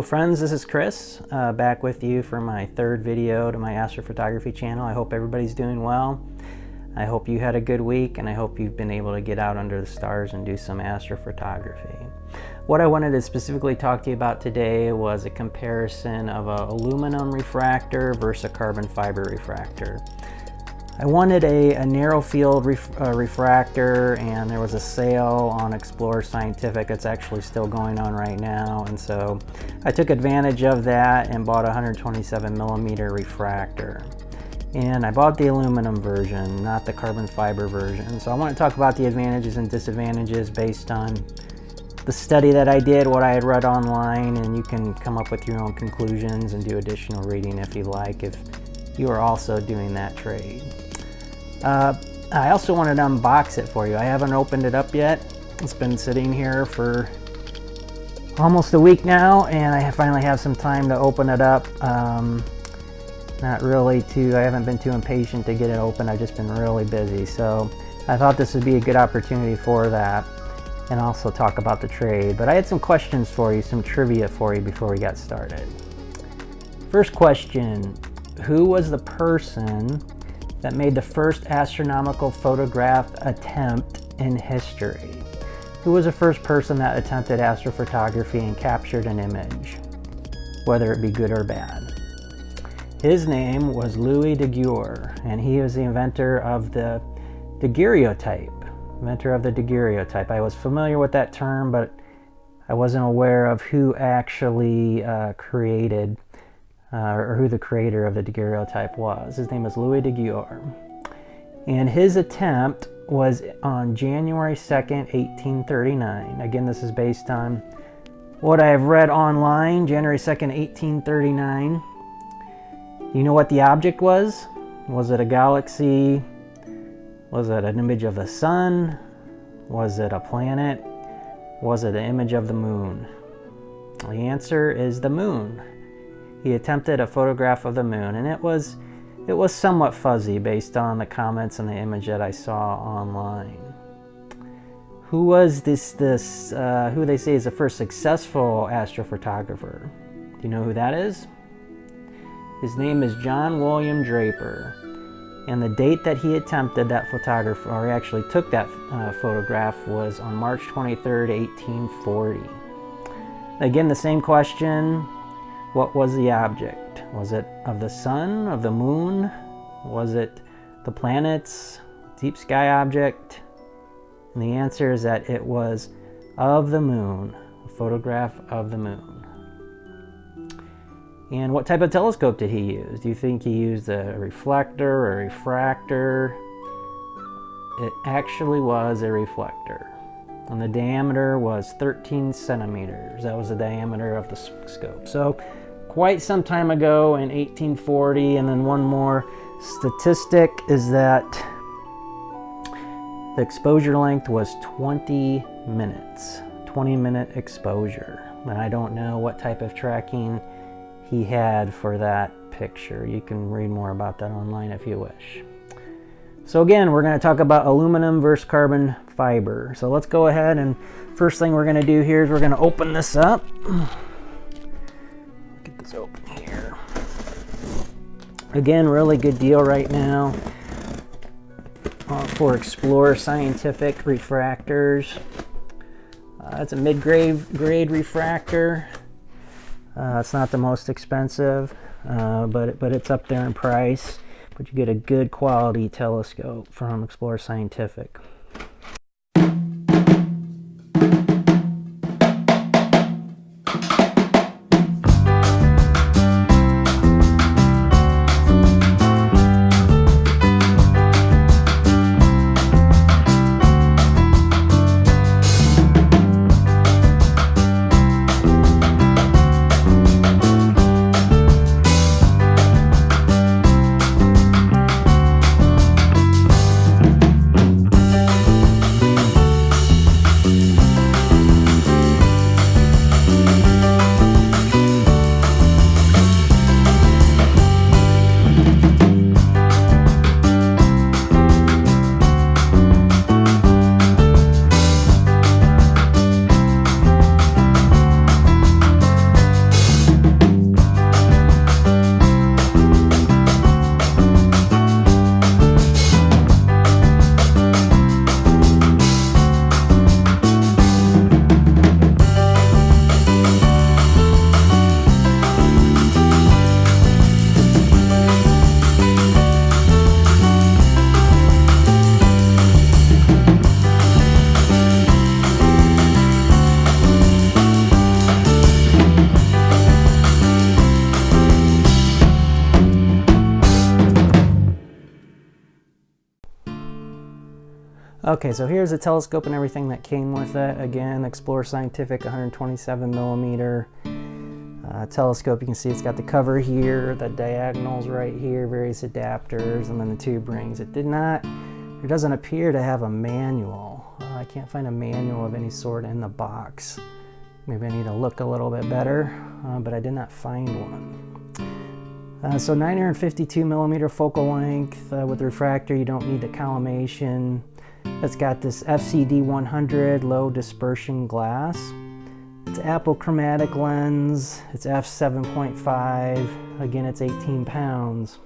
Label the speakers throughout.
Speaker 1: friends, this is Chris, back with you for my third video to my astrophotography channel. I hope everybody's doing well. I hope you had a good week, and I hope you've been able to get out under the stars and do some astrophotography. What I wanted to specifically talk to you about today was a comparison of an aluminum refractor versus a carbon fiber refractor. I wanted a narrow field refractor, and there was a sale on Explore Scientific. It's actually still going on right now, and so I took advantage of that and bought a 127mm refractor. And I bought the aluminum version, not the carbon fiber version. So I want to talk about the advantages and disadvantages based on the study that I did, what I had read online, and you can come up with your own conclusions and do additional reading if you like, if you are also doing that trade. I also wanted to unbox it for you. I haven't opened it up yet. It's been sitting here for almost a week now, and I finally have some time to open it up. I haven't been too impatient to get it open. I've just been really busy, so I thought this would be a good opportunity for that, and also talk about the trade. But I had some questions for you, some trivia for you before we got started. First question: who was the person that made the first astronomical photograph attempt in history? Who was the first person that attempted astrophotography and captured an image, whether it be good or bad? His name was Louis Daguerre, and he was the inventor of the daguerreotype. I was familiar with that term, but I wasn't aware of who actually created or who the creator of the daguerreotype was. His name is Louis Daguerre. And his attempt was on January 2nd, 1839. Again, this is based on what I have read online, January 2nd, 1839. You know what the object was? Was it a galaxy? Was it an image of the sun? Was it a planet? Was it an image of the moon? The answer is the moon. He attempted a photograph of the moon, and it was somewhat fuzzy based on the comments and the image that I saw online. Who was who they say is the first successful astrophotographer? Do you know who that is? His name is John William Draper, and the date that he attempted that photography, or he actually took that photograph, was on March 23rd, 1840. Again, the same question. What was the object? Was it of the sun, of the moon? Was it the planets, deep sky object? And the answer is that it was of the moon, a photograph of the moon. And what type of telescope did he use? Do you think he used a reflector or a refractor? It actually was a reflector. And the diameter was 13 centimeters. That was the diameter of the scope. So quite some time ago in 1840. And then one more statistic is that the exposure length was 20 minutes. 20-minute exposure. And I don't know what type of tracking he had for that picture. You can read more about that online if you wish. So again, we're going to talk about aluminum versus carbon fiber. So let's go ahead, and first thing we're going to do here is we're going to open this up. Get this open here. Again, really good deal right now for Explore Scientific refractors. It's a mid-grade refractor. It's not the most expensive, but it's up there in price. But you get a good quality telescope from Explore Scientific. Okay, so here's the telescope and everything that came with it. Again, Explore Scientific 127mm telescope. You can see it's got the cover here, the diagonals right here, various adapters, and then the tube rings. It doesn't appear to have a manual. I can't find a manual of any sort in the box. Maybe I need to look a little bit better, but I did not find one. So 952mm focal length with refractor. You don't need the collimation. It's got this FCD100 low dispersion glass. It's apochromatic lens. It's f7.5. Again, it's 18 pounds.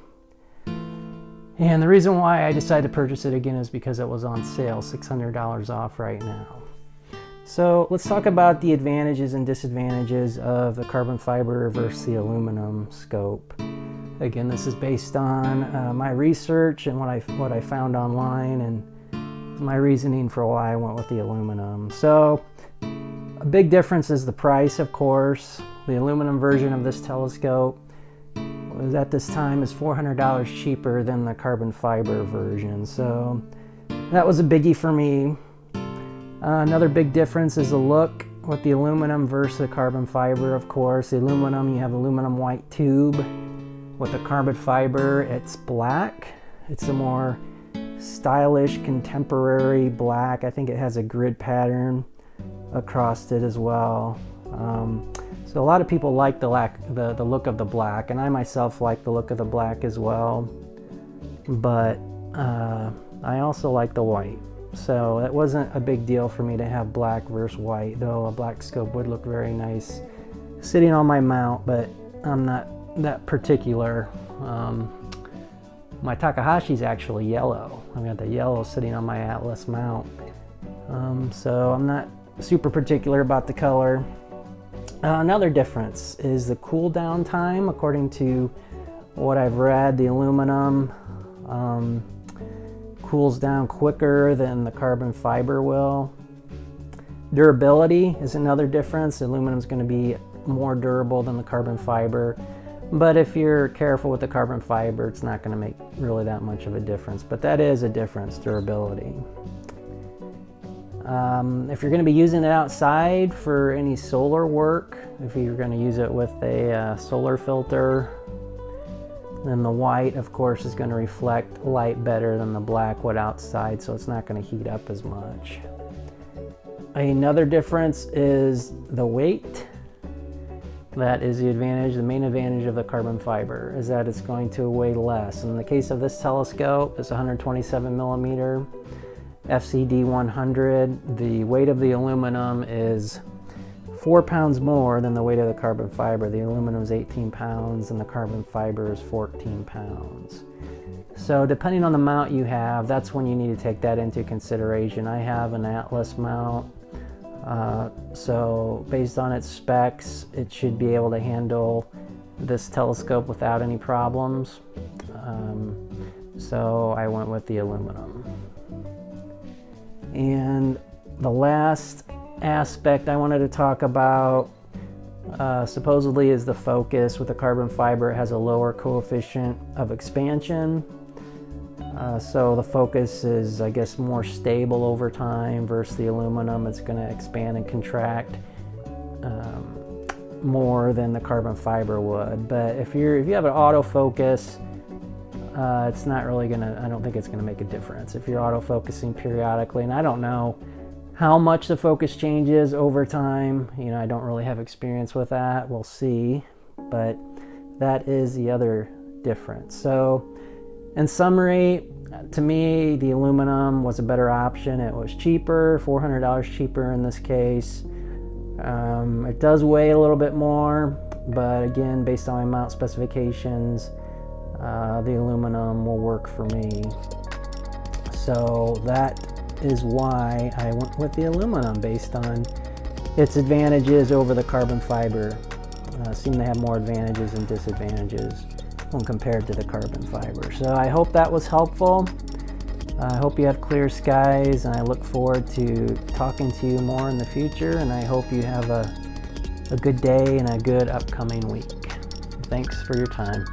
Speaker 1: And the reason why I decided to purchase it again is because it was on sale, $600 off right now. So let's talk about the advantages and disadvantages of the carbon fiber versus the aluminum scope. Again, this is based on my research and what I found online and my reasoning for why I went with the aluminum. So a big difference is the price, of course. The aluminum version of this telescope was at this time is $400 cheaper than the carbon fiber version. So that was a biggie for me. Another big difference is the look with the aluminum versus the carbon fiber, of course. The aluminum, you have aluminum white tube. With the carbon fiber, it's black. It's a more stylish, contemporary black. I think it has a grid pattern across it as well. So a lot of people like the look of the black, and I myself like the look of the black as well. But I also like the white. So it wasn't a big deal for me to have black versus white, though a black scope would look very nice sitting on my mount, but I'm not that particular. My Takahashi's actually yellow. I've got the yellow sitting on my Atlas mount. So I'm not super particular about the color. Another difference is the cool down time. According to what I've read, the aluminum cools down quicker than the carbon fiber will. Durability is another difference. The aluminum is going to be more durable than the carbon fiber. But if you're careful with the carbon fiber, it's not going to make really that much of a difference. But that is a difference, durability. If you're going to be using it outside for any solar work, if you're going to use it with a solar filter, then the white, of course, is going to reflect light better than the black would outside, so it's not going to heat up as much. Another difference is the weight. That is the advantage, the main advantage of the carbon fiber, is that it's going to weigh less. In the case of this telescope, it's 127mm FCD100. The weight of the aluminum is 4 pounds more than the weight of the carbon fiber. The aluminum is 18 pounds and the carbon fiber is 14 pounds. So depending on the mount you have, that's when you need to take that into consideration. I have an Atlas mount. So based on its specs, it should be able to handle this telescope without any problems. So I went with the aluminum. And the last aspect I wanted to talk about supposedly is the focus. With the carbon fiber, it has a lower coefficient of expansion. So the focus is, I guess, more stable over time versus the aluminum. It's going to expand and contract more than the carbon fiber would. But if you have an autofocus, it's not really gonna, I don't think it's gonna make a difference if you're autofocusing periodically. And I don't know how much the focus changes over time. You know, I don't really have experience with that. We'll see. But that is the other difference. So in summary, to me, the aluminum was a better option. It was cheaper, $400 cheaper in this case. It does weigh a little bit more, but again, based on my mount specifications, the aluminum will work for me. So that is why I went with the aluminum, based on its advantages over the carbon fiber. Seem to have more advantages than disadvantages when compared to the carbon fiber. So I hope that was helpful. I hope you have clear skies, and I look forward to talking to you more in the future, and I hope you have a good day and a good upcoming week. Thanks for your time.